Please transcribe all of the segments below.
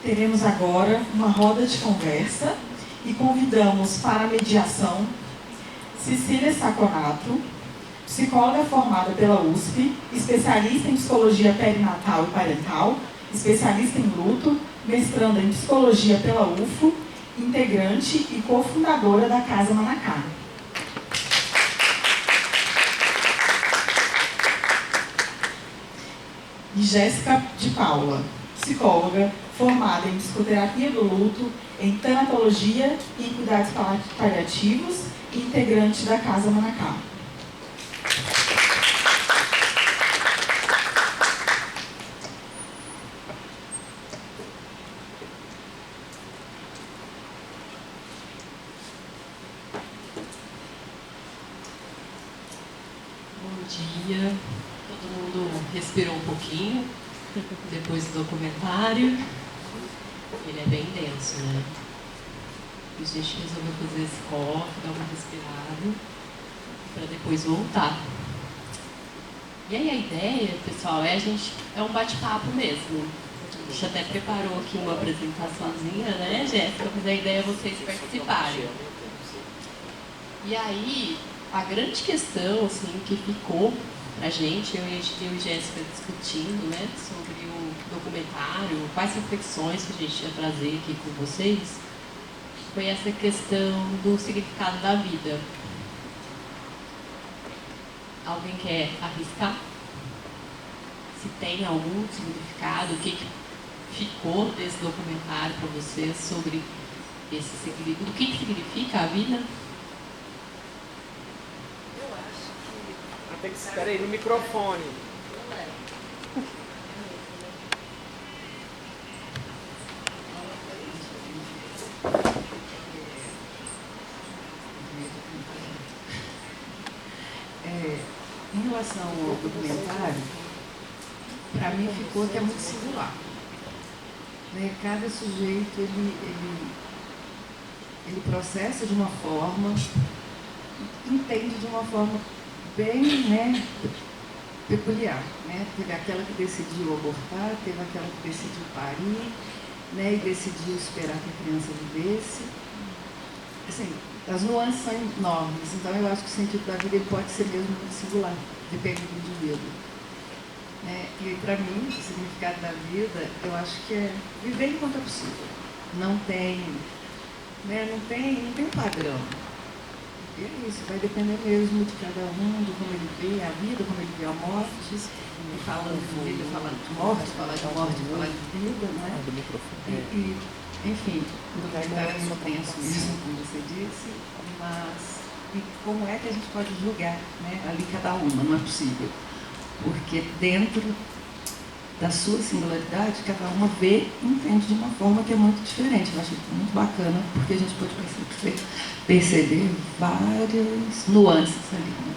Teremos agora uma roda de conversa e convidamos para a mediação Cecília Saconato, psicóloga formada pela USP, especialista em psicologia perinatal e parental, especialista em luto, mestranda em psicologia pela UFO, integrante e cofundadora da Casa Manacá. E Jéssica de Paula, psicóloga formada em psicoterapia do luto, em tanatologia e em cuidados paliativos e integrante da Casa Manacá. Bom dia, todo mundo respirou um pouquinho depois do documentário. Ele é bem denso, né? E a gente resolveu fazer esse copo, dar uma respirada, para depois voltar. E aí a ideia, pessoal, é um bate-papo mesmo. A gente até preparou aqui uma apresentaçãozinha, né, Jéssica? Mas a ideia é vocês participarem. E aí, a grande questão, assim, que ficou pra gente, eu e Jéssica discutindo, né, sobre o documentário, quais reflexões que a gente ia trazer aqui com vocês, foi essa questão do significado da vida. Alguém quer arriscar? Se tem algum significado, o que ficou desse documentário para vocês sobre esse significado? O que significa a vida? Tem que esperar aí no microfone. Em relação ao documentário, para mim ficou que é muito singular. Né? Cada sujeito ele processa de uma forma, entende de uma forma bem, né, peculiar, né? Teve aquela que decidiu abortar, teve aquela que decidiu parir, né, e decidiu esperar que a criança vivesse. Assim, as nuances são enormes, então eu acho que o sentido da vida ele pode ser mesmo muito singular, depende do indivíduo. Né? E para mim, o significado da vida, eu acho que é viver enquanto é possível. Não tem, né, não tem padrão. E é isso, vai depender mesmo de cada um, de como ele vê a vida, como ele vê a morte. E falando de vida, falar de morte, falar de vida, né? E enfim, o documentário é muito tenso mesmo, como você disse, mas e como é que a gente pode julgar, né? Ali cada uma, não é possível. Porque dentro da sua singularidade, cada uma vê e entende de uma forma que é muito diferente. Eu acho muito bacana, porque a gente pode perceber várias nuances ali. Né?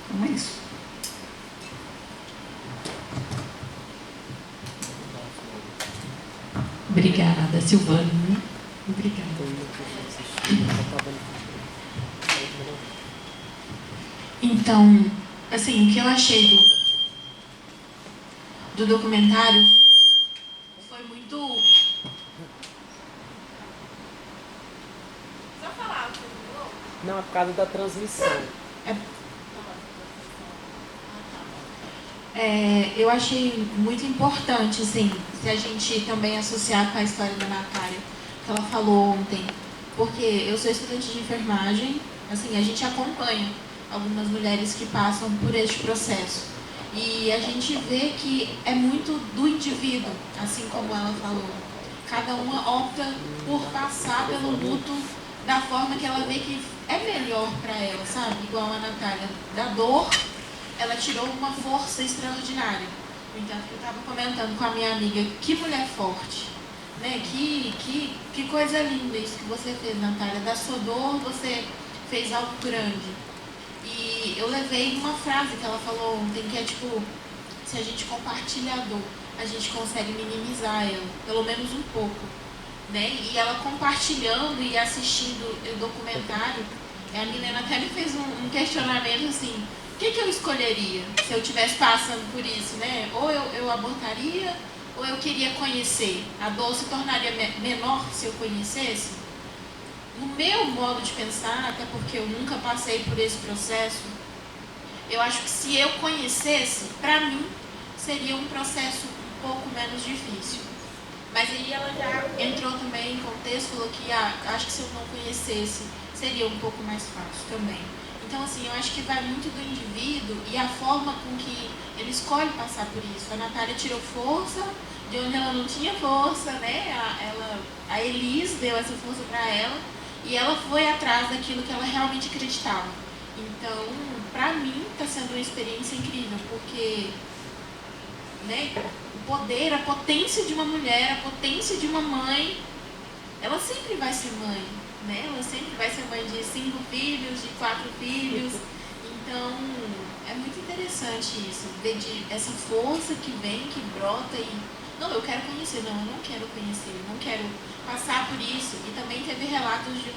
Então é isso. Obrigada, Silvane. Obrigada. Então, assim, o que eu achei do documentário foi muito... Só falar, não, é por causa da transmissão. Eu achei muito importante, assim, se a gente também associar com a história da Natália, que ela falou ontem, porque eu sou estudante de enfermagem, assim, a gente acompanha algumas mulheres que passam por este processo. E a gente vê que é muito do indivíduo, assim como ela falou. Cada uma opta por passar pelo luto da forma que ela vê que é melhor para ela, sabe? Igual a Natália, da dor, ela tirou uma força extraordinária. No entanto, eu estava comentando com a minha amiga, que mulher forte, né? Que coisa linda isso que você fez, Natália. Da sua dor, você fez algo grande. E eu levei uma frase que ela falou ontem, que é tipo, se a gente compartilha a dor, a gente consegue minimizar ela, pelo menos um pouco, né? E ela compartilhando e assistindo o documentário, a Milena até me fez um questionamento assim, o que eu escolheria se eu estivesse passando por isso, né? Ou eu abortaria, ou eu queria conhecer? A dor se tornaria menor se eu conhecesse? No meu modo de pensar, até porque eu nunca passei por esse processo, eu acho que se eu conhecesse, para mim, seria um processo um pouco menos difícil. Mas aí ela já entrou também em contexto, falou que acho que se eu não conhecesse, seria um pouco mais fácil também. Então, assim, eu acho que vai muito do indivíduo e a forma com que ele escolhe passar por isso. A Natália tirou força de onde ela não tinha força, né? A Elis deu essa força para ela e ela foi atrás daquilo que ela realmente acreditava. Então, para mim, está sendo uma experiência incrível, porque, né, o poder, a potência de uma mulher, a potência de uma mãe, ela sempre vai ser mãe, né? Ela sempre vai ser mãe de 5 filhos, de 4 filhos. Então, é muito interessante isso, ver essa força que vem, que brota e... Não, eu quero conhecer. Não, eu não quero conhecer, eu não quero passar por isso. E também teve relatos de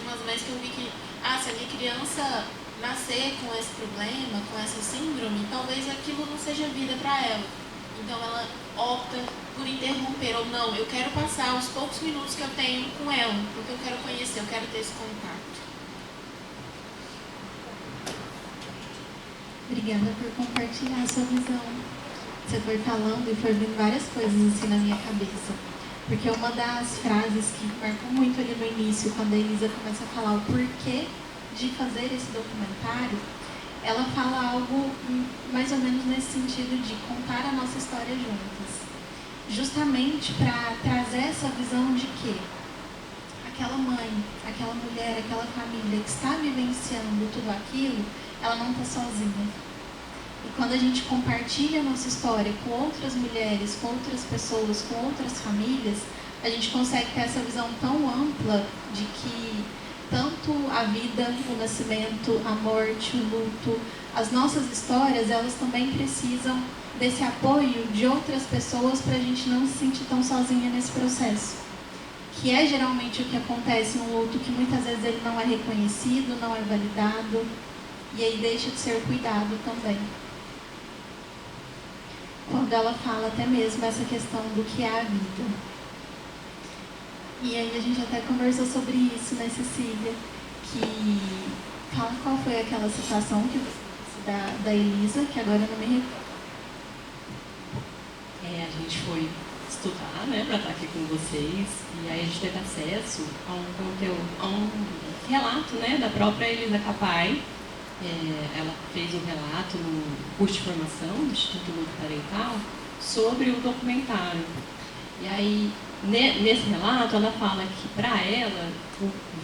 umas mães que eu vi que, se a minha criança nascer com esse problema, com essa síndrome, talvez aquilo não seja vida para ela. Então ela opta por interromper, ou não, eu quero passar os poucos minutos que eu tenho com ela, porque eu quero conhecer, eu quero ter esse contato. Obrigada por compartilhar a sua visão. Você foi falando e foi vindo várias coisas assim na minha cabeça. Porque uma das frases que marcou muito ali no início, quando a Elisa começa a falar o porquê de fazer esse documentário, ela fala algo mais ou menos nesse sentido de contar a nossa história juntas. Justamente para trazer essa visão de que aquela mãe, aquela mulher, aquela família que está vivenciando tudo aquilo, ela não está sozinha. E quando a gente compartilha a nossa história com outras mulheres, com outras pessoas, com outras famílias, a gente consegue ter essa visão tão ampla de que tanto a vida, o nascimento, a morte, o luto, as nossas histórias, elas também precisam desse apoio de outras pessoas para a gente não se sentir tão sozinha nesse processo. Que é geralmente o que acontece no luto, que muitas vezes ele não é reconhecido, não é validado, e aí deixa de ser cuidado também. Quando ela fala até mesmo essa questão do que é a vida. E aí a gente até conversou sobre isso, né, Cecília? Que fala qual foi aquela situação que da Elisa, que agora eu não me recordo. A gente foi estudar, né, para estar aqui com vocês, e aí a gente teve acesso a um conteúdo, a um relato, né, da própria Elisa Capai. Ela fez um relato no curso de formação do Instituto Luto Parental sobre o documentário. E aí, nesse relato, ela fala que, para ela,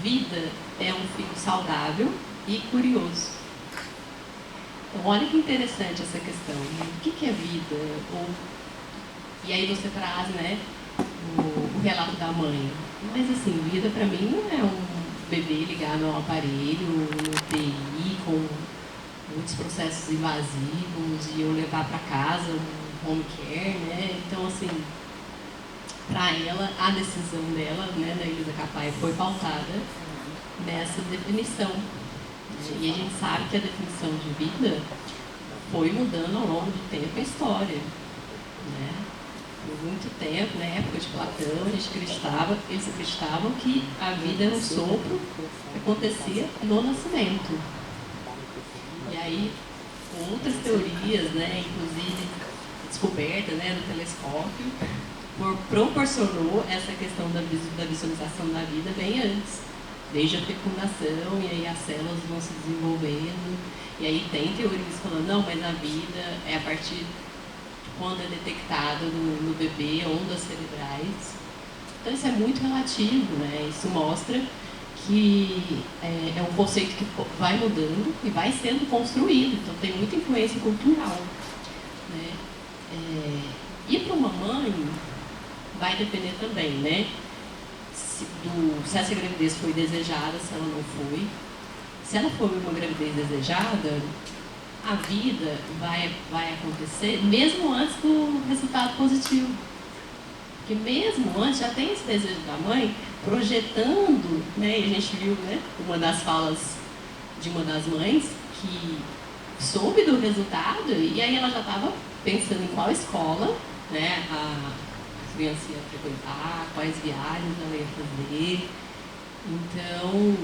vida é um filho saudável e curioso. Então, olha que interessante essa questão. Né? O que é vida? E aí você traz, né, o relato da mãe. Mas, assim, vida, para mim, não é um bebê ligado ao aparelho, no UTI, com muitos processos invasivos, e eu levar para casa um home care, né? Então, assim, para ela, a decisão dela, né, da Elisa Capai, foi pautada nessa definição. E a gente sabe que a definição de vida foi mudando ao longo do tempo a história, né? Por muito tempo, na época de Platão, eles acreditavam que a vida era um sopro que acontecia no nascimento. E aí, outras teorias, né, inclusive a descoberta, né, do telescópio, proporcionou essa questão da visualização da vida bem antes, desde a fecundação, e aí as células vão se desenvolvendo, e aí tem teorias falando, não, mas a vida é a partir quando é detectado no bebê, ondas cerebrais. Então isso é muito relativo, né? Isso mostra que é um conceito que vai mudando e vai sendo construído, então tem muita influência cultural, né? E para uma mãe vai depender também, né? Se essa gravidez foi desejada, se ela não foi. Se ela for uma gravidez desejada, a vida vai acontecer mesmo antes do resultado positivo. Porque mesmo antes já tem esse desejo da mãe projetando, né? E a gente viu, né, uma das falas de uma das mães que soube do resultado e aí ela já estava pensando em qual escola, né, criança ia frequentar, quais viagens ela ia fazer. Então,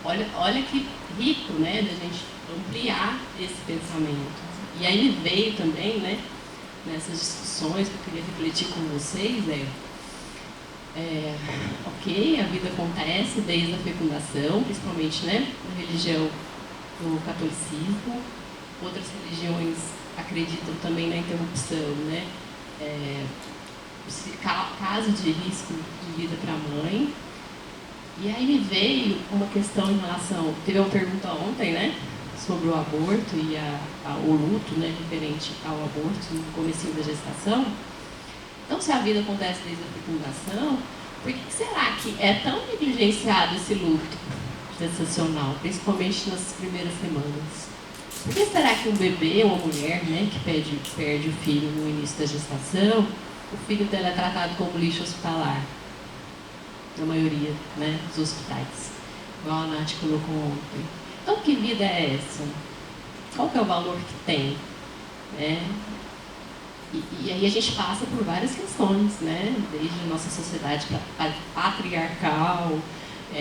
olha que rico, né, da gente ampliar esse pensamento. E aí me veio também, né, nessas discussões que eu queria refletir com vocês, ok, a vida acontece desde a fecundação, principalmente, né, na religião do catolicismo. Outras religiões acreditam também na interrupção, né, caso de risco de vida para a mãe. E aí me veio uma questão em relação, teve uma pergunta ontem, né, sobre o aborto e o luto, né, referente ao aborto no comecinho da gestação. Então, se a vida acontece desde a fecundação, por que será que é tão negligenciado esse luto gestacional, principalmente nas primeiras semanas? Por que será que um bebê ou uma mulher, né, que perde o filho no início da gestação, o filho dela é tratado como lixo hospitalar? Na maioria, né, dos hospitais. Igual a Nath colocou ontem. Então, que vida é essa? Qual que é o valor que tem? Né? E aí a gente passa por várias questões, né? Desde a nossa sociedade patriarcal,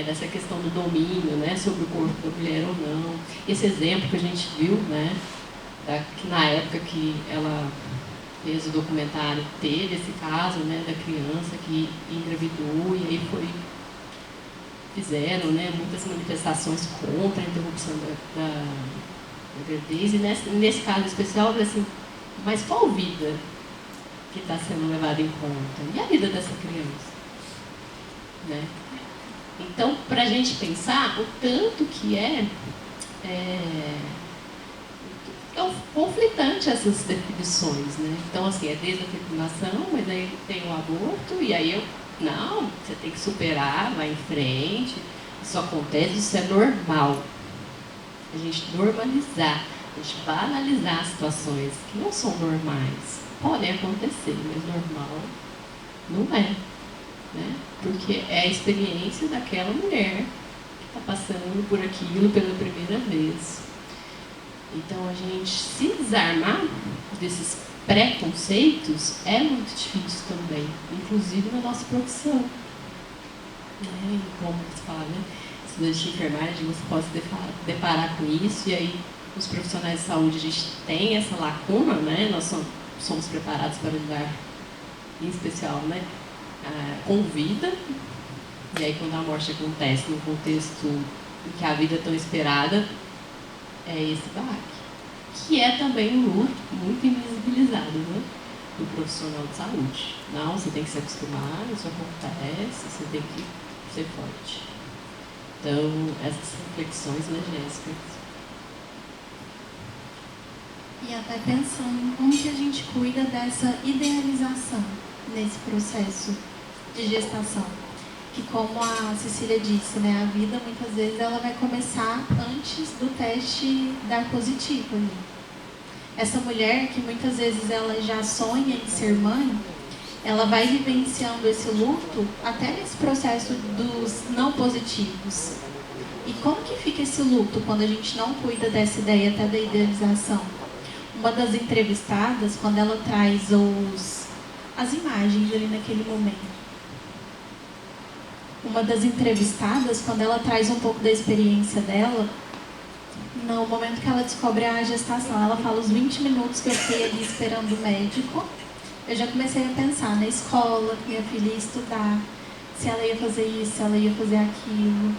dessa questão do domínio, né, sobre o corpo da mulher ou não. Esse exemplo que a gente viu, né, que na época que ela fez o documentário, teve esse caso, né, da criança que engravidou e aí fizeram, né, muitas manifestações contra a interrupção da gravidez. E nesse caso especial, eu falei assim, mas qual vida que está sendo levada em conta? E a vida dessa criança? Né? Então, para a gente pensar o tanto que é conflitante essas definições, né? Então, assim, é desde a fecundação, mas aí tem o aborto, e aí não, você tem que superar, vai em frente, isso acontece, isso é normal. A gente normalizar, a gente banalizar situações que não são normais. Podem acontecer, mas normal não é, né? Porque é a experiência daquela mulher que está passando por aquilo pela primeira vez. Então, a gente se desarmar desses preconceitos é muito difícil também, inclusive na nossa profissão. Né? E como você fala, né? Estudante de enfermagem, você pode se deparar com isso, e aí os profissionais de saúde, a gente tem essa lacuna, né? Nós somos preparados para lidar, em especial, né? Com vida, e aí quando a morte acontece no contexto em que a vida é tão esperada, é esse baque, que é também um luto muito invisibilizado, né, do profissional de saúde. Não, você tem que se acostumar, isso acontece, você tem que ser forte. Então, essas reflexões, né, Jéssica? E até pensando em como que a gente cuida dessa idealização nesse processo de gestação. Que, como a Cecília disse, né, a vida muitas vezes ela vai começar antes do teste dar positivo ali. Essa mulher que muitas vezes ela já sonha em ser mãe, ela vai vivenciando esse luto até nesse processo dos não positivos. E como que fica esse luto quando a gente não cuida dessa ideia até da idealização? Uma das entrevistadas, quando ela traz as imagens ali naquele momento, uma das entrevistadas, quando ela traz um pouco da experiência dela, no momento que ela descobre a gestação, ela fala os 20 minutos que eu fiquei ali esperando o médico, eu já comecei a pensar na escola, que minha filha ia estudar, se ela ia fazer isso, se ela ia fazer aquilo.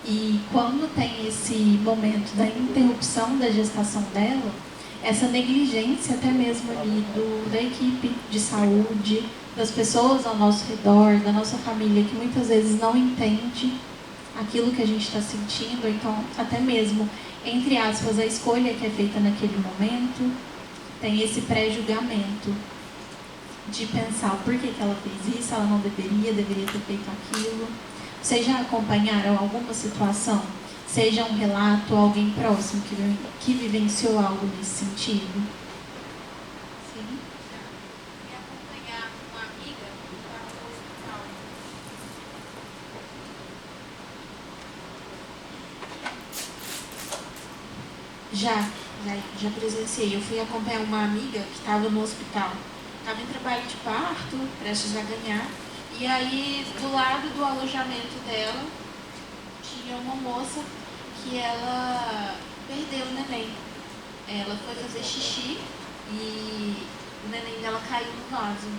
E quando tem esse momento da interrupção da gestação dela, essa negligência até mesmo ali da equipe de saúde, das pessoas ao nosso redor, da nossa família, que muitas vezes não entende aquilo que a gente está sentindo, então até mesmo, entre aspas, a escolha que é feita naquele momento, tem esse pré-julgamento de pensar o porquê que ela fez isso, ela não deveria ter feito aquilo. Vocês já acompanharam alguma situação, seja um relato, alguém próximo que vivenciou algo nesse sentido? Sim, já. E acompanhar uma amiga que estava no hospital. Já presenciei. Eu fui acompanhar uma amiga que estava no hospital. estava em trabalho de parto, prestes a ganhar. E aí, do lado do alojamento dela, tinha uma moça que ela perdeu o neném. Ela foi fazer xixi e o neném dela caiu no vaso.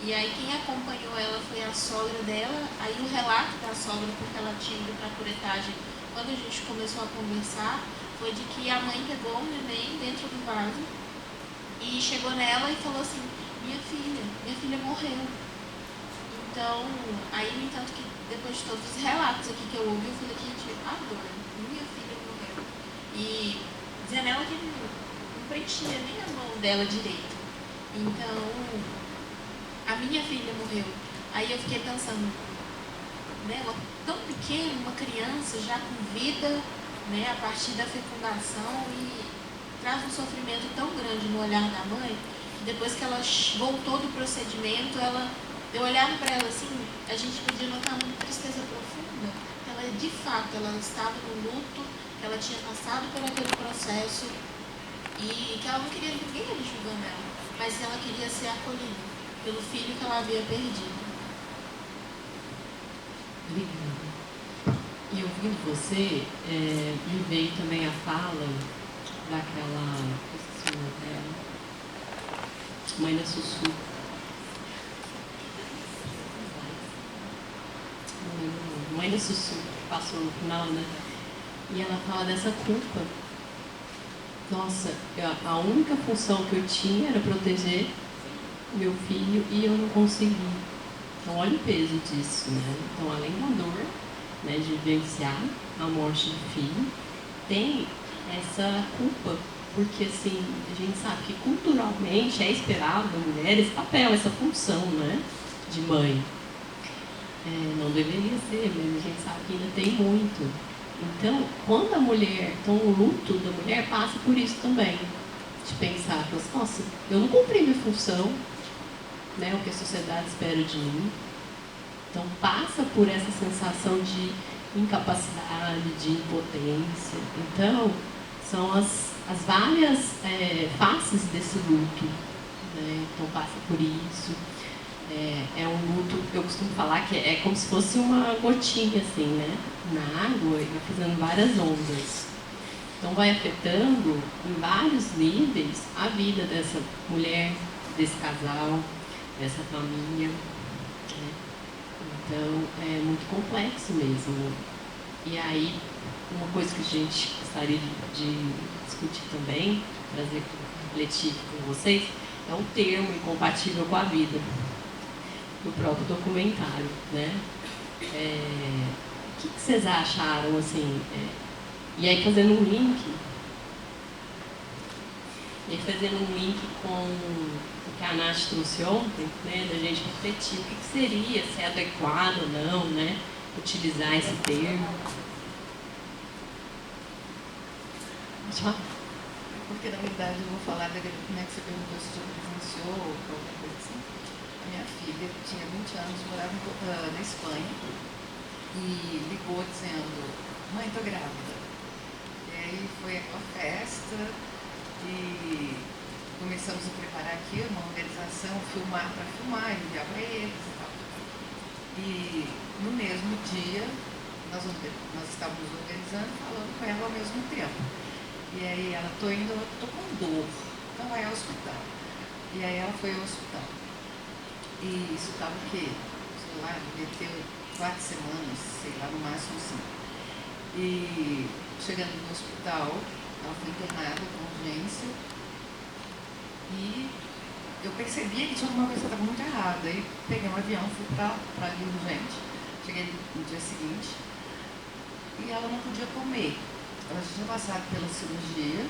E aí quem acompanhou ela foi a sogra dela. Aí o relato da sogra, porque ela tinha ido para a curetagem, quando a gente começou a conversar, foi de que a mãe pegou o neném dentro do vaso e chegou nela e falou assim: minha filha morreu. Então, aí no entanto que depois de todos os relatos aqui que eu ouvi, eu falei: gente, a dor, minha filha morreu. E dizendo ela que não preenchia nem a mão dela direito. Então, a minha filha morreu. Aí eu fiquei pensando, né, ela tão pequena, uma criança já com vida, né, a partir da fecundação, e traz um sofrimento tão grande no olhar da mãe, que depois que ela voltou do procedimento, eu olhava para ela assim, a gente podia notar uma tristeza profunda. Ela, de fato, ela estava no luto, que ela tinha passado por aquele processo e que ela não queria ninguém ali julgando ela, mas ela queria ser acolhida pelo filho que ela havia perdido. Obrigada. E ouvindo você, me veio também a fala daquela, esqueci o nome dela, mãe da Sussu. Mãe da Sussu, que passou no final, né? E ela fala dessa culpa. Nossa, a única função que eu tinha era proteger meu filho e eu não consegui. Então, olha o peso disso, né? Então, além da dor, né, de vivenciar a morte do filho, tem essa culpa, porque, assim, a gente sabe que culturalmente é esperado da mulher esse papel, essa função, né, de mãe. Não deveria ser, mas a gente sabe que ainda tem muito. Então, quando a mulher, então o luto da mulher passa por isso também, de pensar, nossa, eu não cumpri minha função, né, o que a sociedade espera de mim. Então passa por essa sensação de incapacidade, de impotência. Então são as várias faces desse luto, né? Então passa por isso. É um luto, eu costumo falar que é como se fosse uma gotinha assim, né, na água, e vai fazendo várias ondas. Então vai afetando em vários níveis a vida dessa mulher, desse casal, dessa família, né? Então é muito complexo mesmo. E aí, uma coisa que a gente gostaria de discutir também, trazer, refletir com vocês, é um termo incompatível com a vida, do próprio documentário, né? O que vocês acharam, assim? E aí fazendo um link com o que a Nath trouxe ontem, né, da gente refletir o que seria, se é adequado ou não, né, utilizar esse termo. Porque, na verdade, eu vou falar da, né, que você perguntou se já presenciou ou alguma coisa assim. A minha filha tinha 20 anos, morava na Espanha, e ligou dizendo: mãe, tô grávida. E aí foi aquela festa, e começamos a preparar aqui uma organização, filmar para filmar, enviar para eles e tal. E no mesmo dia, nós estávamos organizando e falando com ela ao mesmo tempo. E aí ela, tô com dor, então vai ao hospital. E aí ela foi ao hospital. E isso estava o quê? Sei lá, devia ter 4 semanas, sei lá, no máximo 5. E chegando no hospital, ela foi internada com urgência. E eu percebia que tinha alguma coisa que estava muito errada. Aí peguei um avião, fui para ali urgente. Cheguei no dia seguinte e ela não podia comer. Ela já tinha passado pela cirurgia,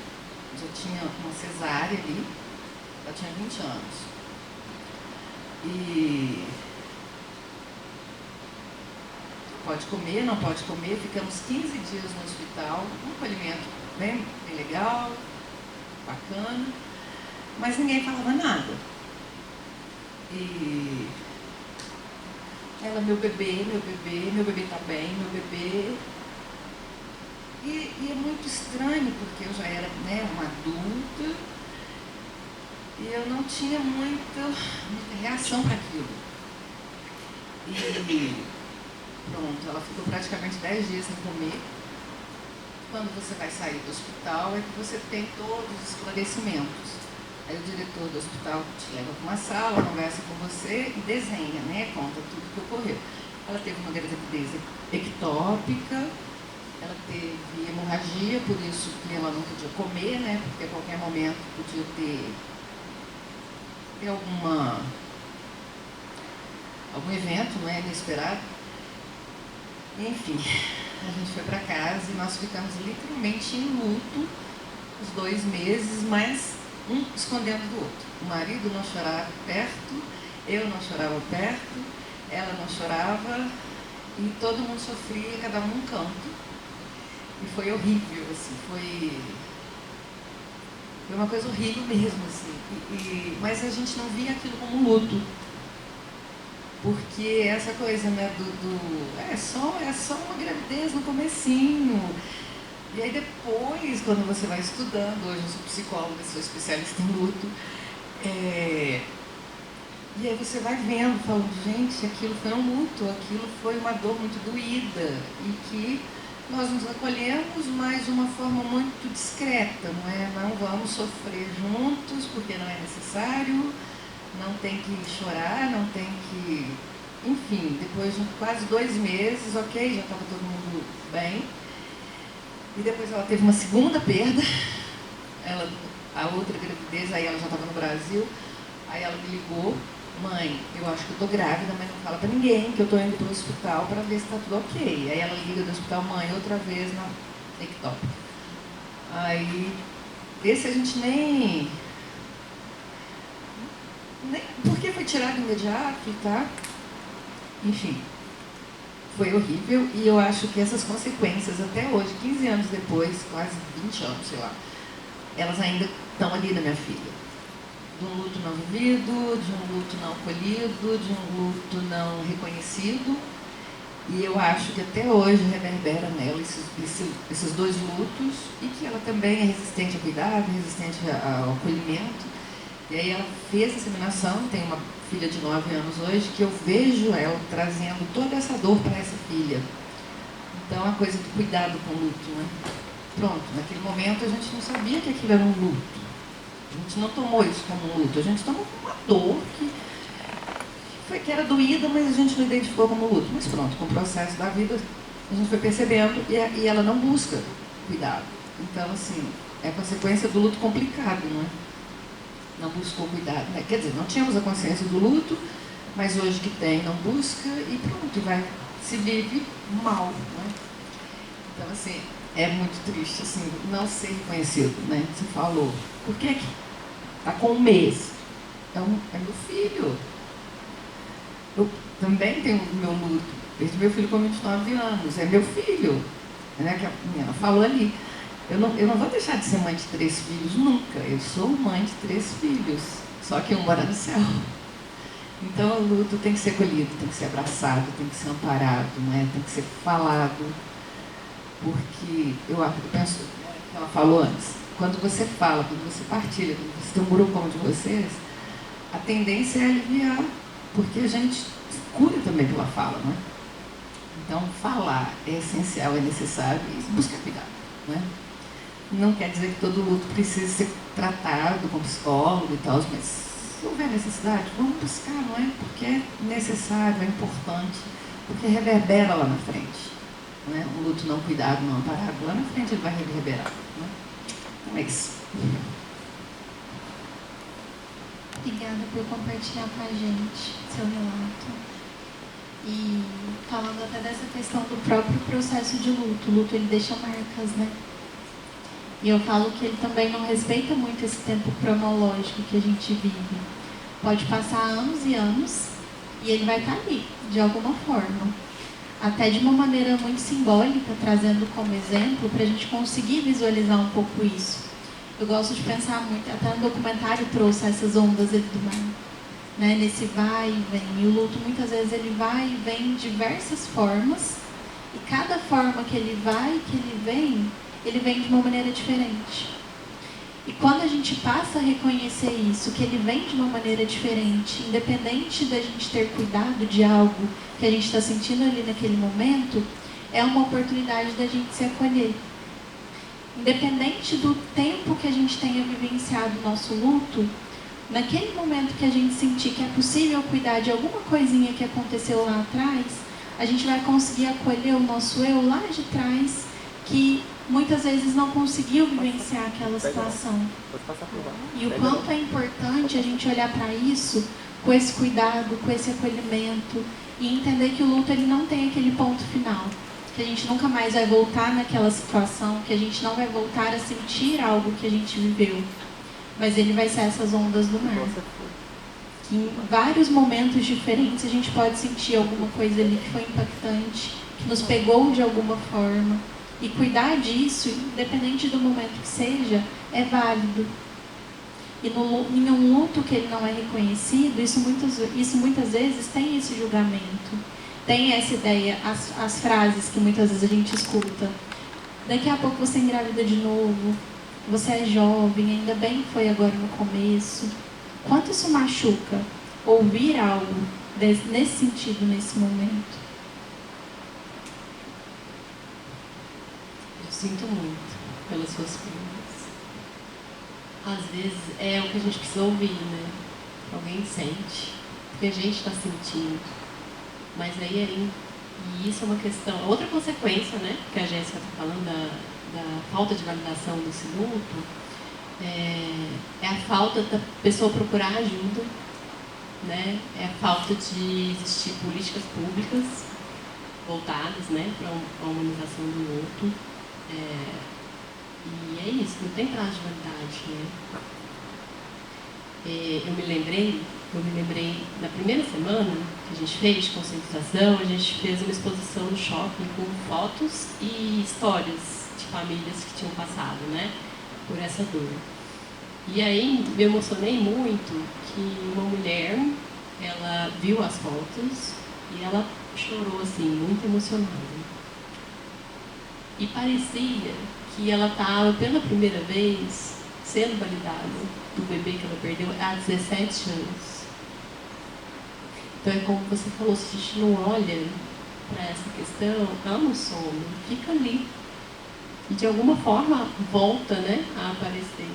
já tinha uma cesárea ali, ela tinha 20 anos. E pode comer, não pode comer, ficamos 15 dias no hospital, um acolhimento bem legal, bacana, mas ninguém falava nada. E ela, meu bebê tá bem, meu bebê. E é muito estranho, porque eu já era, né, uma adulta, E eu não tinha muita reação para aquilo. E pronto, ela ficou praticamente 10 dias sem comer. Quando você vai sair do hospital é que você tem todos os esclarecimentos. Aí o diretor do hospital te leva para uma sala, conversa com você e desenha, né? Conta tudo o que ocorreu. Ela teve uma gravidez ectópica, ela teve hemorragia, por isso que ela não podia comer, né? Porque a qualquer momento podia ter algum evento, não é, inesperado. Enfim, a gente foi para casa e nós ficamos literalmente em luto os 2 meses, mas um escondendo do outro. O marido não chorava perto, eu não chorava perto, ela não chorava e todo mundo sofria, cada um num canto. E foi horrível, assim, foi uma coisa horrível mesmo, assim. Mas a gente não via aquilo como luto. Porque essa coisa, né, é só uma gravidez no comecinho. E aí depois, quando você vai estudando, hoje eu sou psicóloga, sou especialista em luto, e aí você vai vendo, falando, gente, aquilo foi um luto, aquilo foi uma dor muito doída, e que nós nos acolhemos, mas de uma forma muito discreta, não é? Não vamos sofrer juntos, porque não é necessário, não tem que chorar, não tem que... Enfim, depois de quase 2 meses, ok, já estava todo mundo bem. E depois ela teve uma segunda perda, a outra gravidez, aí ela já estava no Brasil, aí ela me ligou, mãe, eu acho que eu estou grávida, mas não fala para ninguém que eu estou indo para o hospital para ver se está tudo ok. Aí ela liga do hospital, mãe, outra vez na ectópica. Aí, esse a gente nem porque foi tirado imediato, tá? Enfim, foi horrível e eu acho que essas consequências até hoje, 15 anos depois, quase 20 anos, sei lá, elas ainda estão ali na minha filha. De um luto não vivido, de um luto não acolhido, de um luto não reconhecido. E eu acho que até hoje reverbera nela esses 2 lutos e que ela também é resistente ao cuidado, resistente ao acolhimento. E aí ela fez a inseminação, tem uma filha de 9 anos hoje, que eu vejo ela trazendo toda essa dor para essa filha. Então, a coisa do cuidado com o luto, né? Pronto, naquele momento a gente não sabia que aquilo era um luto. A gente não tomou isso como um luto, a gente tomou como uma dor que era doída, mas a gente não identificou como luto. Mas pronto, com o processo da vida, a gente foi percebendo e ela não busca cuidado. Então, assim, é consequência do luto complicado, não é? Não buscou cuidado, né? Quer dizer, não tínhamos a consciência do luto, mas hoje que tem, não busca e pronto, se vive mal, né? Então, assim, é muito triste, assim, não ser reconhecido, né? Você falou, por que está com 1 mês? É meu filho. Eu também tenho o meu luto, desde meu filho com 29 anos, é meu filho, né? Que a menina falou ali. Eu não vou deixar de ser mãe de 3 filhos nunca. Eu sou mãe de 3 filhos, só que um mora no céu. Então o luto tem que ser acolhido, tem que ser abraçado, tem que ser amparado, né? Tem que ser falado. Porque eu penso, que ela falou antes, quando você fala, quando você partilha, quando você tem um grupo como o de vocês, a tendência é aliviar, porque a gente cura também pela fala, né? Então falar é essencial, é necessário e buscar cuidado, né? Não quer dizer que todo luto precise ser tratado com psicólogo e tal, mas se houver necessidade, vamos buscar, não é? Porque é necessário, é importante, porque reverbera lá na frente. Não é? Um luto não cuidado, não amparado, lá na frente ele vai reverberar. Não é? Então é isso. Obrigada por compartilhar com a gente seu relato. E falando até dessa questão do próprio processo de luto. O luto, ele deixa marcas, né? E eu falo que ele também não respeita muito esse tempo cronológico que a gente vive. Pode passar anos e anos e ele vai estar ali, de alguma forma. Até de uma maneira muito simbólica, trazendo como exemplo, para a gente conseguir visualizar um pouco isso. Eu gosto de pensar muito, até no documentário trouxe essas ondas do mar, né? Nesse vai e vem. E o luto, muitas vezes, ele vai e vem de diversas formas. E cada forma que ele vai, que ele vem de uma maneira diferente. E quando a gente passa a reconhecer isso, que ele vem de uma maneira diferente, independente da gente ter cuidado de algo que a gente está sentindo ali naquele momento, é uma oportunidade da gente se acolher. Independente do tempo que a gente tenha vivenciado o nosso luto, naquele momento que a gente sentir que é possível cuidar de alguma coisinha que aconteceu lá atrás, a gente vai conseguir acolher o nosso eu lá de trás, que muitas vezes não conseguiu vivenciar aquela situação. E o quanto é importante a gente olhar para isso com esse cuidado, com esse acolhimento e entender que o luto ele não tem aquele ponto final, que a gente nunca mais vai voltar naquela situação, que a gente não vai voltar a sentir algo que a gente viveu, mas ele vai ser essas ondas do mar. Que em vários momentos diferentes a gente pode sentir alguma coisa ali que foi impactante, que nos pegou de alguma forma. E cuidar disso, independente do momento que seja, é válido. E em um luto que ele não é reconhecido, isso muitas vezes tem esse julgamento. Tem essa ideia, as frases que muitas vezes a gente escuta. Daqui a pouco você engravida de novo, você é jovem, ainda bem que foi agora no começo. Quanto isso machuca ouvir algo nesse sentido, nesse momento? Eu sinto muito pelas suas perdas. Às vezes é o que a gente precisa ouvir, né? Alguém sente, porque a gente está sentindo. Mas aí, e isso é uma questão, outra consequência, né, que a Jéssica está falando, da falta de validação desse luto, é a falta da pessoa procurar ajuda, né, é a falta de existir políticas públicas voltadas, né, para a humanização do luto. E é isso, não tem prazo de validade, né. Eu me lembrei da primeira semana que a gente fez de conscientização, a gente fez uma exposição no shopping com fotos e histórias de famílias que tinham passado, né, por essa dor. E aí me emocionei muito que uma mulher, ela viu as fotos e ela chorou assim, muito emocionada. E parecia que ela estava pela primeira vez sendo validada do bebê que ela perdeu há 17 anos. Então é como você falou, se a gente não olha para essa questão, ela não some, fica ali. E de alguma forma volta, né, a aparecer.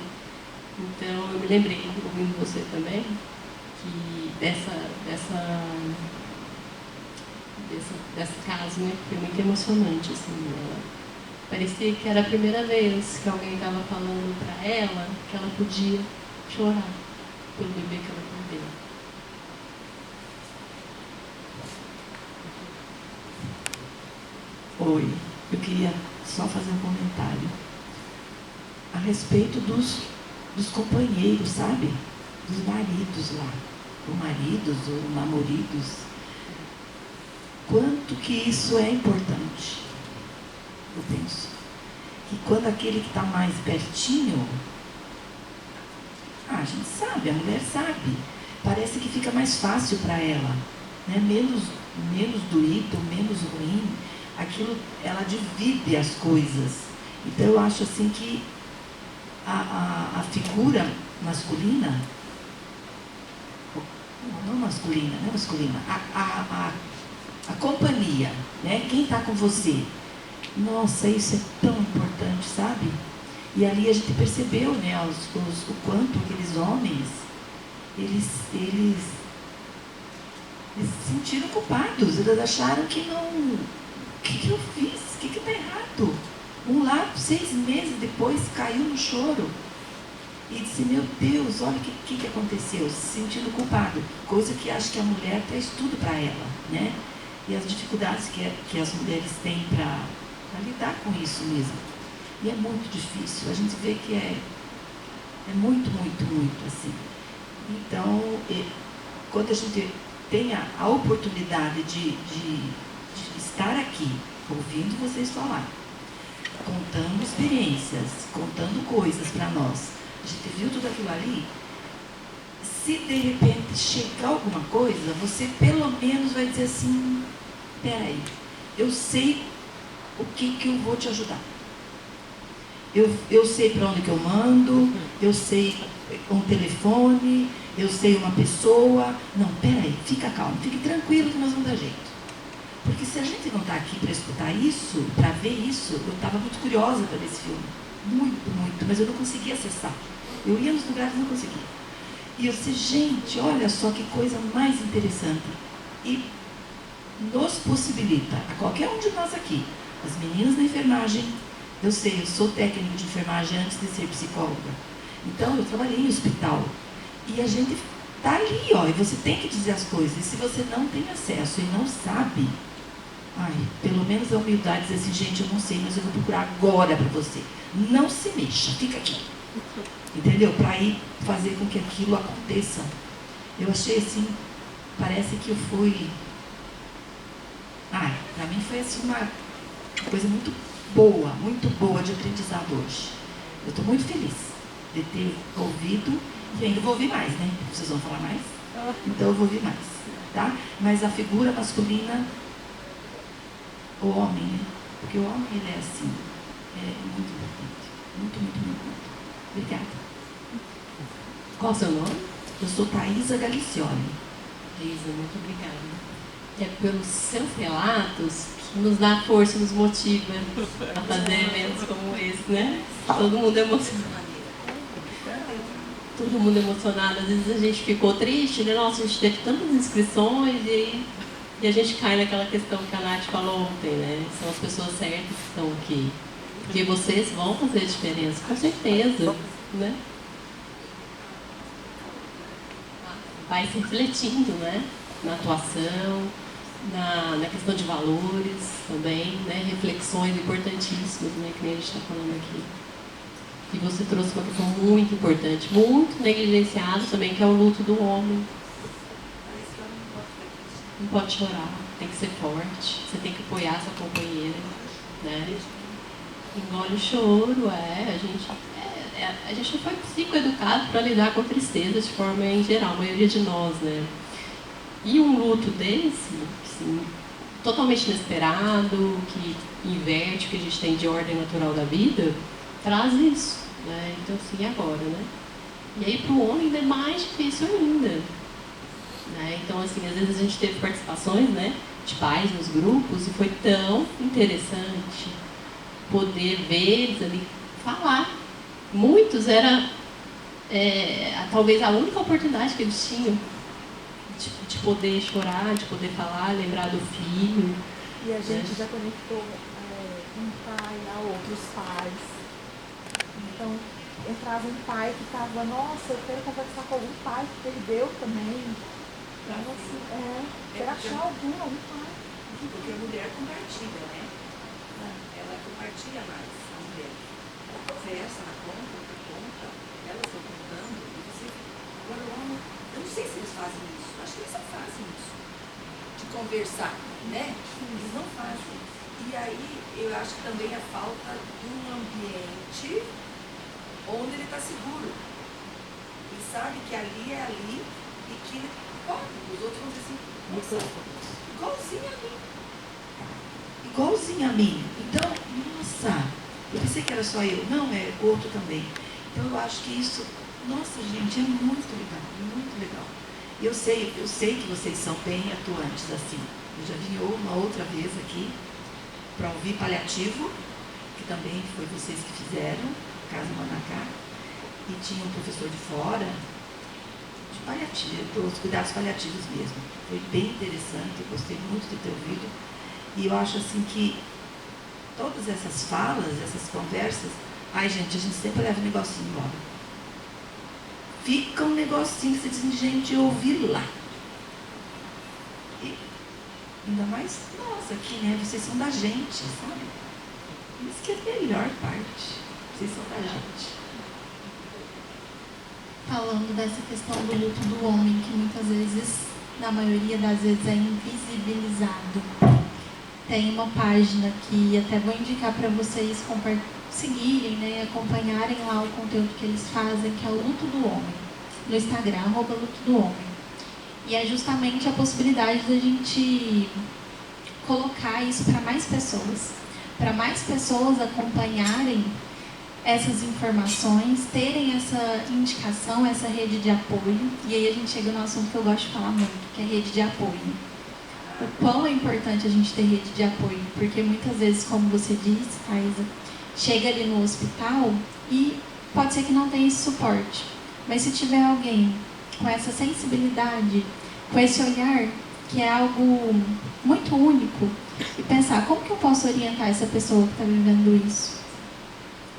Então eu me lembrei, ouvindo você também, que desse caso, né, foi muito emocionante, assim, parecia que era a primeira vez que alguém estava falando para ela que ela podia chorar pelo bebê que ela perdeu. Oi, eu queria só fazer um comentário a respeito dos companheiros, sabe? Dos maridos lá, ou maridos, ou namoridos. Quanto que isso é importante. Eu penso que quando aquele que está mais pertinho, a gente sabe, a mulher sabe, parece que fica mais fácil para ela, né? menos doído, menos ruim, aquilo, ela divide as coisas. Então eu acho assim que a figura masculina, não masculina, a companhia, né? Quem está com você. Nossa, isso é tão importante, sabe? E ali a gente percebeu, né, o quanto aqueles homens, eles se sentiram culpados, eles acharam que não... O que eu fiz? O que está errado? Um lá, 6 meses depois, caiu no choro. E disse, meu Deus, olha o que aconteceu, se sentindo culpado. Coisa que acho que a mulher traz tudo para ela, né? E as dificuldades que as mulheres têm para lidar com isso mesmo. E é muito difícil, a gente vê que é muito, muito, muito assim. Então, quando a gente tem a oportunidade de estar aqui, ouvindo vocês falar, contando experiências, contando coisas para nós, a gente viu tudo aquilo ali, se de repente chegar alguma coisa, você pelo menos vai dizer assim, peraí, eu sei o que eu vou te ajudar. Eu sei para onde que eu mando, eu sei um telefone, eu sei uma pessoa. Não, peraí, fica calmo, fique tranquilo que nós vamos dar jeito. Porque se a gente não está aqui para escutar isso, para ver isso, eu estava muito curiosa para ver esse filme. Muito, muito, mas eu não conseguia acessar. Eu ia nos lugares e não conseguia. E eu disse, gente, olha só que coisa mais interessante. E nos possibilita, a qualquer um de nós aqui, as meninas da enfermagem, eu sei, eu sou técnico de enfermagem antes de ser psicóloga. Então, eu trabalhei em hospital. E a gente está ali, ó, e você tem que dizer as coisas. E se você não tem acesso e não sabe, ai, pelo menos a humildade dizer assim, gente, eu não sei, mas eu vou procurar agora para você. Não se mexa, fica aqui. Entendeu? Para ir fazer com que aquilo aconteça. Eu achei assim, parece que eu fui... Ai, para mim foi assim uma coisa muito boa de aprendizado hoje. Eu estou muito feliz de ter ouvido, e ainda vou ouvir mais, né? Vocês vão falar mais? Então eu vou ouvir mais, tá? Mas a figura masculina, o homem, né? Porque o homem, ele é assim, é muito importante. Muito, muito, muito, muito. Obrigada. Qual o seu nome? Eu sou Thaisa Galicioli. Isa, muito obrigada. É pelos seus relatos que nos dá força, nos motiva a fazer eventos como esse, né? Todo mundo emocionado. Todo mundo emocionado. Às vezes a gente ficou triste, né? Nossa, a gente teve tantas inscrições e a gente cai naquela questão que a Nath falou ontem, né? São as pessoas certas que estão aqui. Porque vocês vão fazer a diferença, com certeza, né? Vai se refletindo, né? Na atuação, na questão de valores também, né? Reflexões importantíssimas, né? Que nem a gente está falando aqui. E você trouxe uma questão muito importante, muito negligenciada também, que é o luto do homem. Não pode chorar, tem que ser forte, você tem que apoiar sua companheira, né? Engole o choro, a gente não foi psicoeducado para lidar com tristeza de forma em geral, a maioria de nós, né? E um luto desse, assim, totalmente inesperado, que inverte o que a gente tem de ordem natural da vida, traz isso, né? Então, assim, agora, né? E aí, para o homem, ainda é mais difícil ainda, né? Então, assim, às vezes a gente teve participações, né, de pais nos grupos e foi tão interessante poder ver eles ali falar. Muitos era talvez a única oportunidade que eles tinham de poder chorar, de poder falar, lembrar do filho. E a gente já conectou um pai a outros pais. Então, entrava um pai que estava, nossa, eu quero conversar com algum pai que perdeu também. Então, assim, quero achar algum pai. Porque a mulher compartilha, né? Ela compartilha mais, a mulher. Ela conversa na conta, elas estão contando, e você... Agora o homem, eu não sei se eles fazem isso, acho que eles não fazem isso. De conversar, né? Eles não fazem. E aí, eu acho que também a falta de um ambiente onde ele está seguro. Ele sabe que ali é ali e que ele pode. Os outros vão dizer assim, igualzinho a mim. Igualzinho a mim. Então, nossa, eu pensei que era só eu. Não, é outro também. Então, eu acho que isso, nossa, gente, é muito legal, muito legal. E eu sei que vocês são bem atuantes assim. Eu já vim uma outra vez aqui para ouvir paliativo, que também foi vocês que fizeram, Casa Manacá, e tinha um professor de fora, de paliativo, os cuidados paliativos mesmo. Foi bem interessante, eu gostei muito de ter ouvido. E eu acho assim que todas essas falas, essas conversas, ai gente, a gente sempre leva um negocinho embora. Fica um negocinho que você diz, gente, eu ouvi lá. E ainda mais nós aqui, né? Vocês são da gente, sabe? Isso que é a melhor parte. Vocês são da gente. Falando dessa questão do luto do homem, que muitas vezes, na maioria das vezes, é invisibilizado. Tem uma página que até vou indicar para vocês seguirem, né, acompanharem lá o conteúdo que eles fazem, que é o Luto do Homem, no Instagram, @Luto do Homem. E é justamente a possibilidade da gente colocar isso para mais pessoas acompanharem essas informações, terem essa indicação, essa rede de apoio. E aí a gente chega no assunto que eu gosto de falar muito, que é rede de apoio. O quão é importante a gente ter rede de apoio, porque muitas vezes, como você disse, Thaisa, chega ali no hospital e pode ser que não tenha esse suporte. Mas se tiver alguém com essa sensibilidade, com esse olhar, que é algo muito único, e pensar, como que eu posso orientar essa pessoa que está vivendo isso?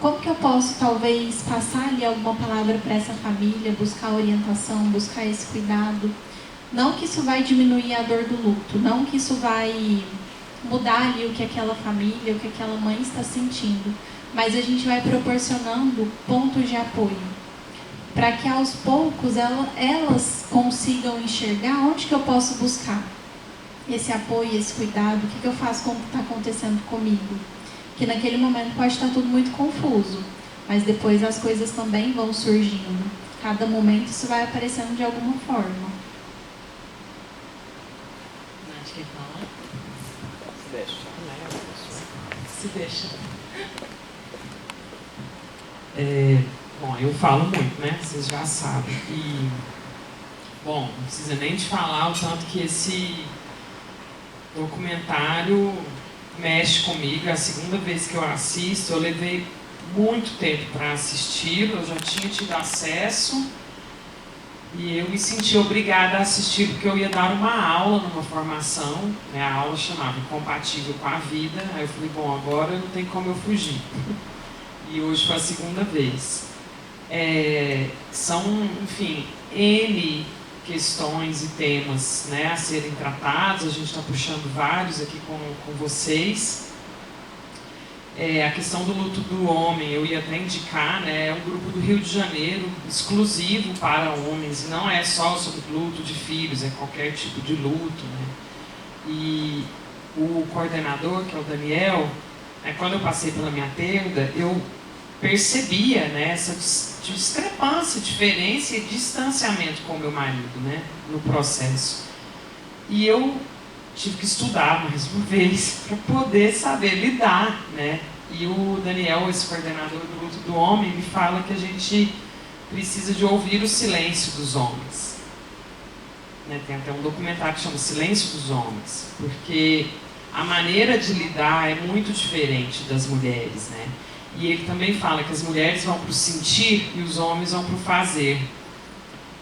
Como que eu posso, talvez, passar ali alguma palavra para essa família, buscar orientação, buscar esse cuidado? Não que isso vai diminuir a dor do luto, não que isso vai mudar ali o que aquela família, o que aquela mãe está sentindo, mas a gente vai proporcionando pontos de apoio, para que aos poucos elas consigam enxergar onde que eu posso buscar esse apoio, esse cuidado, o que eu faço com o que está acontecendo comigo. Que naquele momento pode estar tudo muito confuso, mas depois as coisas também vão surgindo. Cada momento isso vai aparecendo de alguma forma. Nath, quer falar? Se deixa, né? Se deixa. Bom, eu falo muito, né? Vocês já sabem. E, bom, não precisa nem de falar o tanto que esse documentário mexe comigo. É a segunda vez que eu assisto. Eu levei muito tempo para assistir, eu já tinha tido acesso e eu me senti obrigada a assistir porque eu ia dar uma aula numa formação, né? A aula chamava Incompatível com a Vida. Aí eu falei, bom, agora não tem como eu fugir. E hoje foi a segunda vez. São, enfim, N questões e temas, né, a serem tratados. A gente está puxando vários aqui com vocês. A questão do luto do homem, eu ia até indicar, né, é um grupo do Rio de Janeiro exclusivo para homens, não é só sobre luto de filhos, é qualquer tipo de luto, né? E o coordenador, que é o Daniel, quando eu passei pela minha perda, eu percebia, né, essa discrepância, diferença e distanciamento com o meu marido, né, no processo. E eu tive que estudar mais uma vez para poder saber lidar, né? E o Daniel, esse coordenador do luto do homem, me fala que a gente precisa de ouvir o silêncio dos homens. Né? Tem até um documentário que chama Silêncio dos Homens, porque a maneira de lidar é muito diferente das mulheres, né? E ele também fala que as mulheres vão para o sentir e os homens vão para o fazer.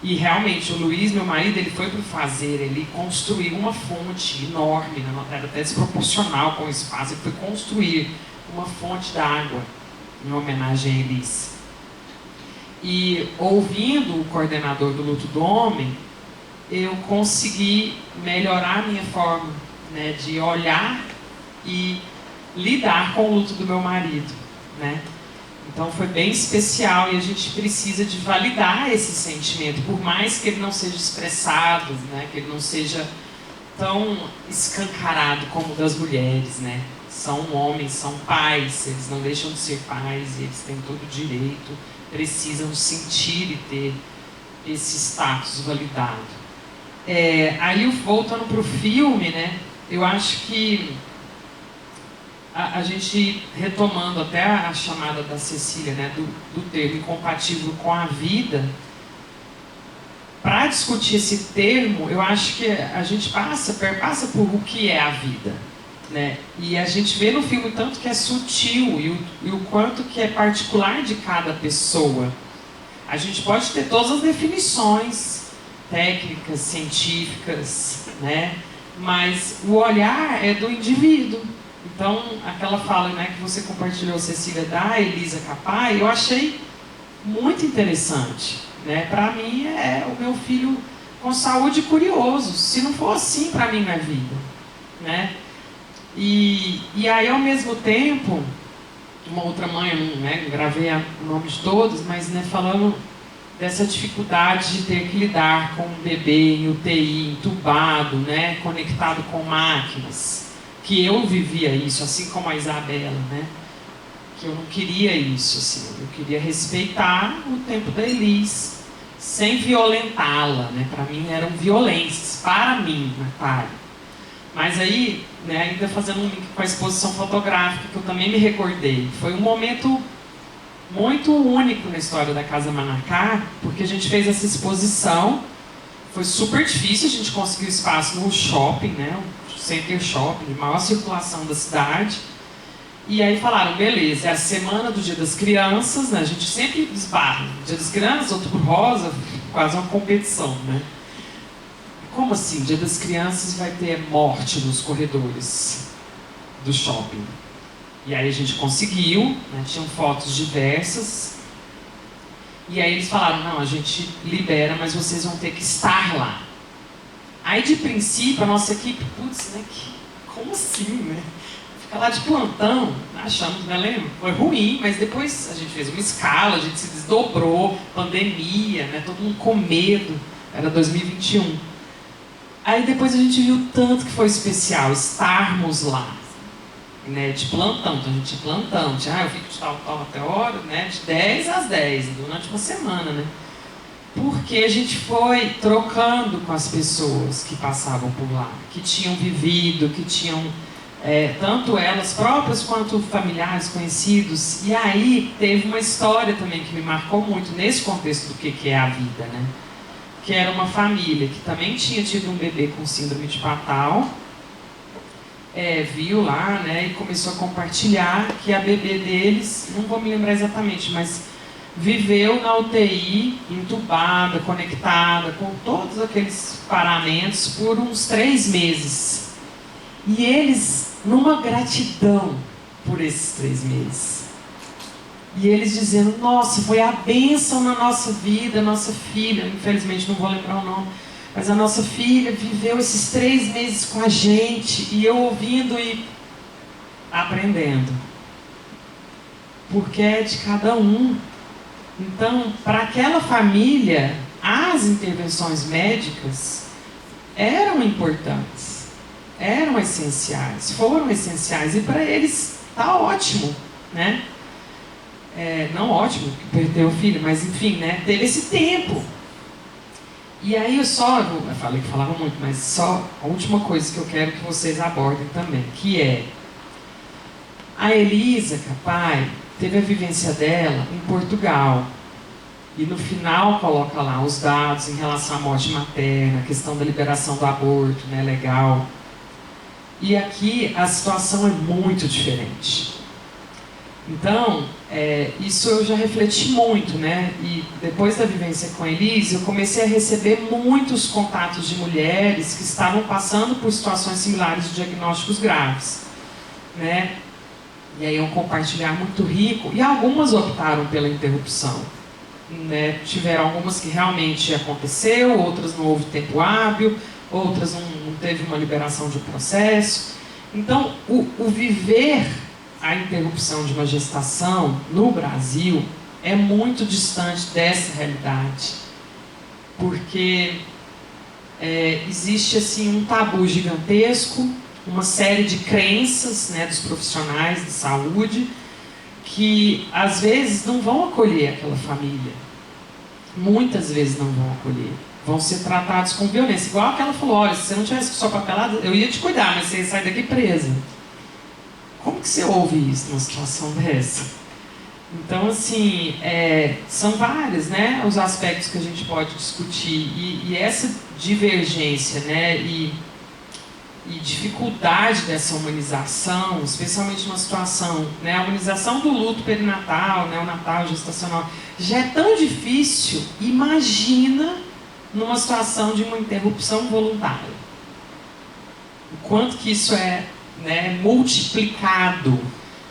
E realmente, o Luiz, meu marido, ele foi para o fazer, ele construiu uma fonte enorme, era até desproporcional com o espaço, ele foi construir uma fonte d'água, em homenagem a Elis. E ouvindo o coordenador do luto do homem, eu consegui melhorar a minha forma, né, de olhar e lidar com o luto do meu marido, né? Então foi bem especial e a gente precisa de validar esse sentimento, por mais que ele não seja expressado, né, que ele não seja tão escancarado como o das mulheres, né? São homens, são pais, eles não deixam de ser pais e eles têm todo o direito, precisam sentir e ter esse status validado. Aí voltando para o filme, né, eu acho que a gente, retomando até a chamada da Cecília, né, do termo incompatível com a vida, para discutir esse termo, eu acho que a gente perpassa por o que é a vida, né? E a gente vê no filme o tanto que é sutil e o quanto que é particular de cada pessoa. A gente pode ter todas as definições técnicas, científicas, né? Mas o olhar é do indivíduo. Então, aquela fala, né, que você compartilhou, Cecília, da Elisa Capai, eu achei muito interessante, né? Para mim, é o meu filho com saúde e curioso. Se não for assim, para mim não é vida, né? E aí, ao mesmo tempo, uma outra mãe, né, gravei o nome de todos, mas, né, falando dessa dificuldade de ter que lidar com um bebê em UTI, entubado, né, conectado com máquinas. Que eu vivia isso, assim como a Isabela, né? Que eu não queria isso, assim, eu queria respeitar o tempo da Elis, sem violentá-la, né? Para mim eram violências, para mim, Natália. Mas aí, né, ainda fazendo um link com a exposição fotográfica, que eu também me recordei, foi um momento muito único na história da Casa Manacá, porque a gente fez essa exposição, foi super difícil, a gente conseguiu espaço no shopping, né, o Center Shopping, maior circulação da cidade, e aí falaram, beleza, é a semana do Dia das Crianças, né, a gente sempre esbarra, Dia das Crianças, Outubro Rosa, quase uma competição, né. Como assim, Dia das Crianças vai ter morte nos corredores do shopping? E aí a gente conseguiu, né, tinham fotos diversas. E aí eles falaram, não, a gente libera, mas vocês vão ter que estar lá. Aí de princípio a nossa equipe, putz, né, como assim, né? Ficar lá de plantão, achamos, né, lembra? Foi ruim, mas depois a gente fez uma escala, a gente se desdobrou, pandemia, né, todo mundo com medo, era 2021. Aí depois a gente viu tanto que foi especial estarmos lá. Né, de plantão, então a gente tinha plantão, eu fico de tal até hora, né, de 10 às 10, durante uma semana, né, porque a gente foi trocando com as pessoas que passavam por lá, que tinham vivido, que tinham, tanto elas próprias quanto familiares, conhecidos, e aí teve uma história também que me marcou muito nesse contexto do que é a vida, né, que era uma família que também tinha tido um bebê com síndrome de Patal, viu lá, né, e começou a compartilhar que a bebê deles, não vou me lembrar exatamente, mas viveu na UTI, entubada, conectada, com todos aqueles paramentos por uns 3 meses. E eles, numa gratidão por esses 3 meses. E eles dizendo, nossa, foi a bênção na nossa vida, nossa filha, infelizmente não vou lembrar o nome, mas a nossa filha viveu esses 3 meses com a gente, e eu ouvindo e aprendendo. Porque é de cada um. Então, para aquela família, as intervenções médicas eram importantes, eram essenciais, foram essenciais, e para eles está ótimo, né? Não ótimo, que perdeu o filho, mas enfim, né? Teve esse tempo. E aí eu falei que falava muito, mas só a última coisa que eu quero que vocês abordem também, que é a Elisa Capai teve a vivência dela em Portugal. E no final coloca lá os dados em relação à morte materna, a questão da liberação do aborto, né, legal. E aqui a situação é muito diferente. Então, isso eu já refleti muito, né? E depois da vivência com a Elise, eu comecei a receber muitos contatos de mulheres que estavam passando por situações similares de diagnósticos graves, né? E aí é um compartilhar muito rico, e algumas optaram pela interrupção, né? Tiveram algumas que realmente aconteceu, outras não houve tempo hábil, outras não teve uma liberação de processo. Então, o viver a interrupção de uma gestação no Brasil é muito distante dessa realidade, porque existe assim um tabu gigantesco, uma série de crenças, né, dos profissionais de saúde que às vezes não vão acolher aquela família, muitas vezes não vão acolher, vão ser tratados com violência, igual que ela falou, olha, se você não tivesse sua papelada, eu ia te cuidar, mas você ia sair daqui presa. Como que você ouve isso numa situação dessa? Então, assim, são vários, né, os aspectos que a gente pode discutir. E essa divergência, né, e dificuldade dessa humanização, especialmente numa situação, né, a humanização do luto perinatal, neonatal, gestacional, já é tão difícil, imagina numa situação de uma interrupção voluntária. O quanto que isso é, né, multiplicado,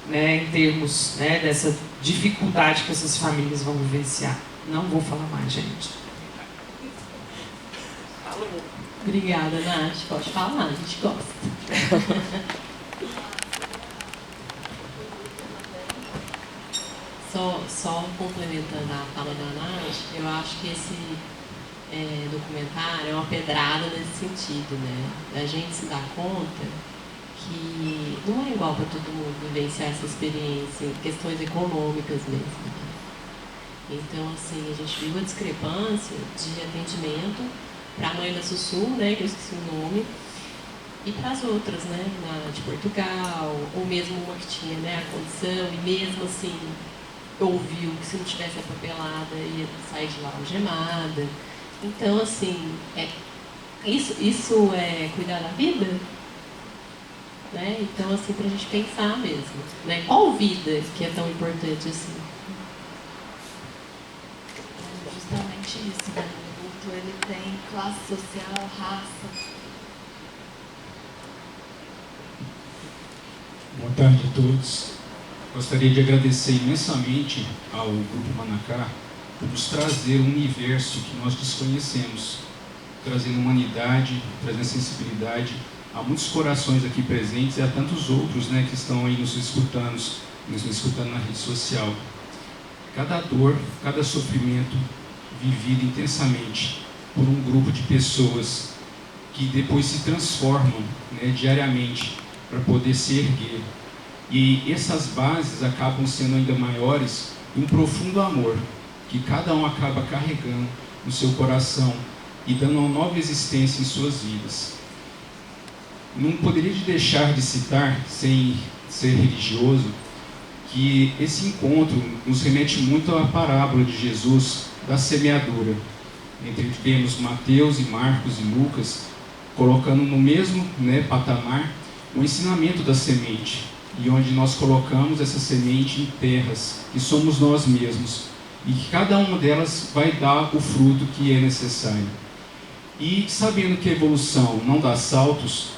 né, em termos, né, dessa dificuldade que essas famílias vão vivenciar. Não vou falar mais, gente. Obrigada, Nath. Pode falar, a gente gosta. Só complementando a fala da Nath, eu acho que esse documentário é uma pedrada nesse sentido, né? A gente se dá conta que não é igual para todo mundo vivenciar essa experiência em questões econômicas mesmo. Né? Então, assim, a gente viu a discrepância de atendimento para a mãe da Sussu, né, que eu esqueci o nome, e para as outras, né, de Portugal, ou mesmo uma que tinha, né, a condição, e mesmo assim ouviu que se não tivesse a papelada ia sair de lá algemada. Então, assim, isso é cuidar da vida? Né? Então, assim, para a gente pensar mesmo, né? Qual vida que é tão importante assim? Justamente isso, né? O luto, ele tem classe social, raça. Boa tarde a todos. Gostaria de agradecer imensamente ao Grupo Manacá por nos trazer um universo que nós desconhecemos, trazendo humanidade, trazendo sensibilidade a muitos corações aqui presentes e a tantos outros, né, que estão aí nos escutando na rede social. Cada dor, cada sofrimento vivido intensamente por um grupo de pessoas que depois se transformam, né, diariamente para poder se erguer. E essas bases acabam sendo ainda maiores em um profundo amor que cada um acaba carregando no seu coração e dando uma nova existência em suas vidas. Não poderia deixar de citar, sem ser religioso, que esse encontro nos remete muito à parábola de Jesus da semeadura. Entre temos Mateus e Marcos e Lucas, colocando no mesmo, né, patamar o ensinamento da semente, e onde nós colocamos essa semente em terras, que somos nós mesmos, e que cada uma delas vai dar o fruto que é necessário. E sabendo que a evolução não dá saltos,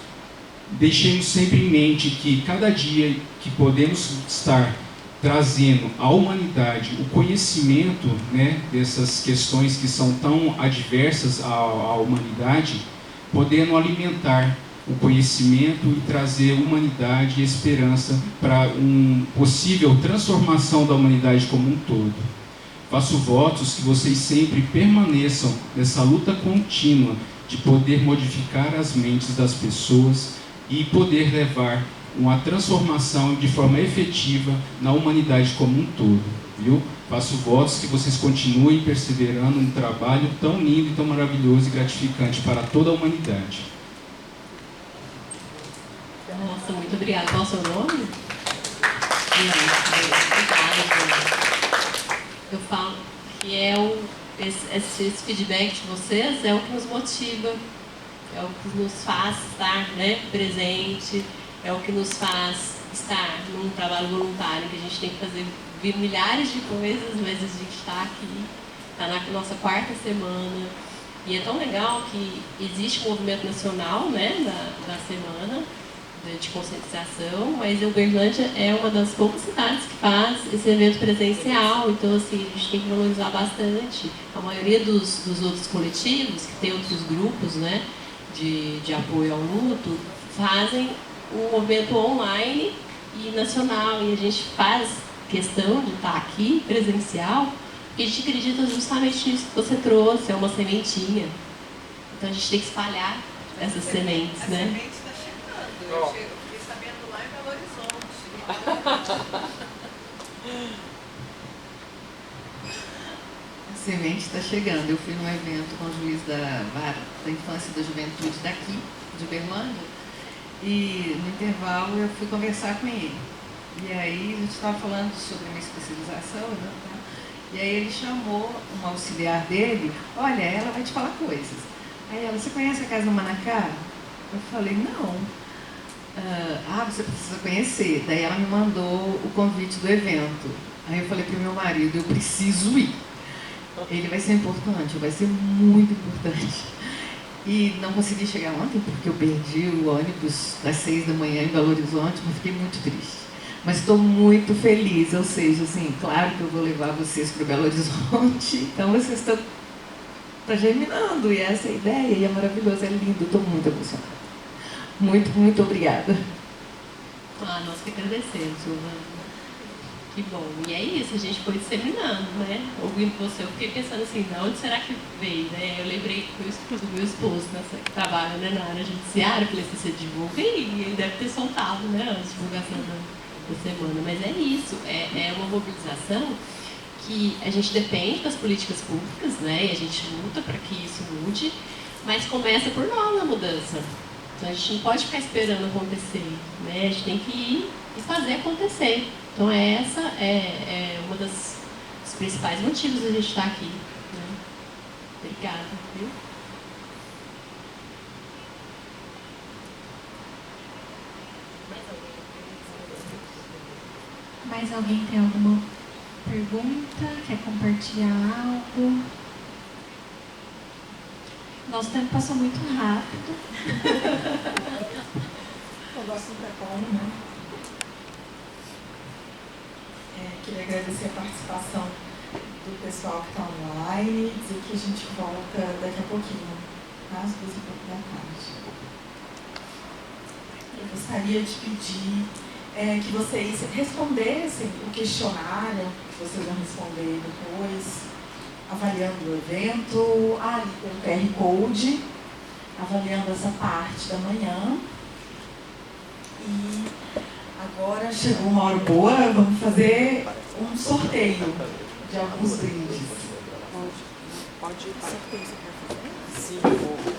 deixemos sempre em mente que cada dia que podemos estar trazendo à humanidade o conhecimento, né, dessas questões que são tão adversas à humanidade, podendo alimentar o conhecimento e trazer humanidade e esperança para uma possível transformação da humanidade como um todo. Faço votos que vocês sempre permaneçam nessa luta contínua de poder modificar as mentes das pessoas e poder levar uma transformação de forma efetiva na humanidade como um todo, viu? Faço votos que vocês continuem perseverando num trabalho tão lindo e tão maravilhoso e gratificante para toda a humanidade. Nossa, muito obrigada. Qual é o seu nome? Eu falo que esse feedback de vocês é o que nos motiva, é o que nos faz estar, né, presente, é o que nos faz estar num trabalho voluntário, que a gente tem que fazer milhares de coisas, mas a gente está aqui, está na nossa 4ª semana, e é tão legal que existe um movimento nacional, né, da semana de conscientização, mas Uberlândia é uma das poucas cidades que faz esse evento presencial, então assim, a gente tem que valorizar bastante. A maioria dos outros coletivos, que tem outros grupos, né, de apoio ao luto, fazem um movimento online e nacional, e a gente faz questão de estar aqui presencial, porque a gente acredita justamente nisso que você trouxe, é uma sementinha. Então a gente tem que espalhar essas sementes, né? Semente está chegando. Eu fiquei sabendo lá em Belo Horizonte. A semente está chegando. Eu fui num evento com o juiz da Vara da Infância e da Juventude daqui, de Uberlândia, e no intervalo eu fui conversar com ele. E aí a gente estava falando sobre a minha especialização, né? E aí ele chamou um auxiliar dele, olha, ela vai te falar coisas. Aí ela, você conhece a Casa Manacá? Eu falei, não. Você precisa conhecer. Daí ela me mandou o convite do evento. Aí eu falei para o meu marido, eu preciso ir. Ele vai ser importante, vai ser muito importante. E não consegui chegar ontem porque eu perdi o ônibus das 6 da manhã em Belo Horizonte, mas fiquei muito triste. Mas estou muito feliz, ou seja, assim, claro que eu vou levar vocês para o Belo Horizonte, então vocês estão germinando, e essa é a ideia, e é maravilhoso, é lindo, estou muito emocionada. Muito, muito obrigada. Nós que agradecemos, Silvana. Que bom. E é isso, a gente foi disseminando, né? Ouvindo você, eu fiquei pensando assim, de onde será que veio, né? Eu lembrei do meu esposo, que trabalha, né, na área judiciária, falei assim, você divulga e ele deve ter soltado, né, a divulgação da semana. Mas é isso, é uma mobilização que a gente depende das políticas públicas, né? E a gente luta para que isso mude, mas começa por nós a mudança. Então a gente não pode ficar esperando acontecer, né? A gente tem que ir e fazer acontecer. Então essa é uma dos principais motivos da gente estar aqui. Né? Obrigada, viu? Mais alguém tem alguma pergunta? Quer compartilhar algo? Nosso tempo passou muito rápido. O negócio é bom, né? Queria agradecer a participação do pessoal que está online, dizer que a gente volta daqui a pouquinho, às 2h30. Eu gostaria de pedir que vocês respondessem o questionário, que vocês vão responder depois, avaliando o evento, ali pelo QR Code, avaliando essa parte da manhã. E agora chegou uma hora boa, vamos fazer um sorteio de alguns brindes. Pode sorteio, você quer fazer? Sim, eu vou.